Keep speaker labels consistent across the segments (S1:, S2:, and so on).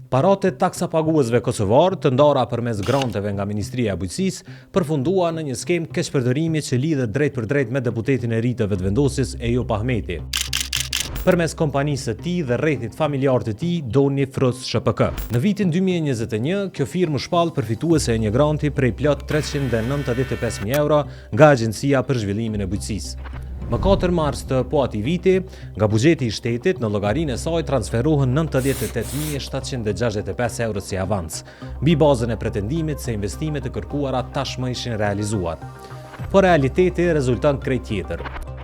S1: Paratë e taksapaguesve kosovar, të ndara përmes granteve nga Ministria e Bujqësisë, përfundua në një skemë keqpërdorimi që lidhet drejt për drejt me deputetin e ri të Vetëvendosjes Ejup Ahmeti, përmes kompanisë së tij dhe rrethit familjar të tij, Doni Froc SHPK. Në vitin 2021, kjo firmë u shpall përfituese e një granti prej plot 395.000 euro nga Agjencia për Zhvillimin e Bujqësisë. Më 4 mars të po atij viti, nga buxheti i shtetit në llogarinë e saj transferohen 98.765 euro si avans, mbi bazën e pretendimit se investimet e kërkuara tashmë ishin realizuar. Por realiteti rezulton krejt tjetër.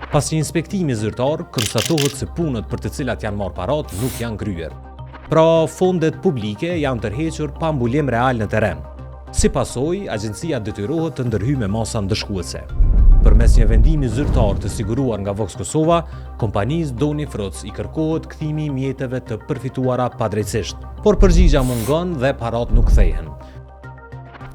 S1: Pas një inspektimi zyrtar, konstatohet se punët për të cilat janë marrë paratë nuk janë kryer. Pra, fondet publike janë tërhequr pa mbulim real në terren. Si pasojë, agjencia detyrohet të ndërhyjë me masa ndëshkuese. Përmes një vendimi zyrtar të siguruar nga Vox Kosova, kompanisë Doni Froc i kërkohet kthimi i mjeteve të përfituara padrejtësisht, por përgjigja mungon dhe paratë nuk kthehen.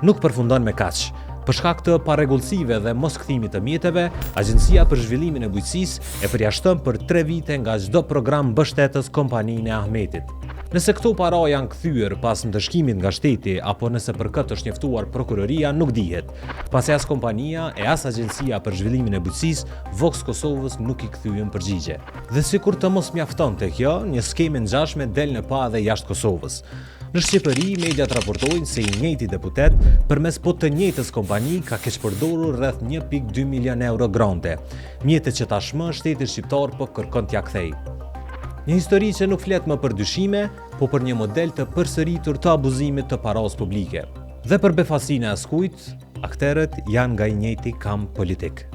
S1: Nuk përfundon me kaq. Për shkak të parregullsive dhe moskthimit të mjeteve, Agjencia për Zhvillimin e Bujqësisë e përjashton për 3 vite nga çdo program mbështetës kompaninë e Ahmetit. Nëse këto para janë kthyer pas ndëshkimit nga shteti apo nëse për këtë është njoftuar prokuroria nuk dihet, pasi as kompania e as Agjencia për Zhvillimin e Bujqësisë Vox Kosovës nuk i kthyen përgjigje. Dhe sikur të mos mjaftonte kjo, një skemë ngjashme del në pa edhe jashtë Kosovës. Në Shqipëri, mediat raportojnë se i njëjti deputet, përmes po të njëjtës kompani, ka keqpërdorur rreth 1.2 milion euro grante, mjete që tashmë shteti shqiptar po kërkon t'ia kthejë. Një histori që nuk flet më për dyshime, po për një model të përsëritur të abuzimit të parasë publike. Dhe për befasinë e askujt, akterët janë nga i njëjti kamp politik.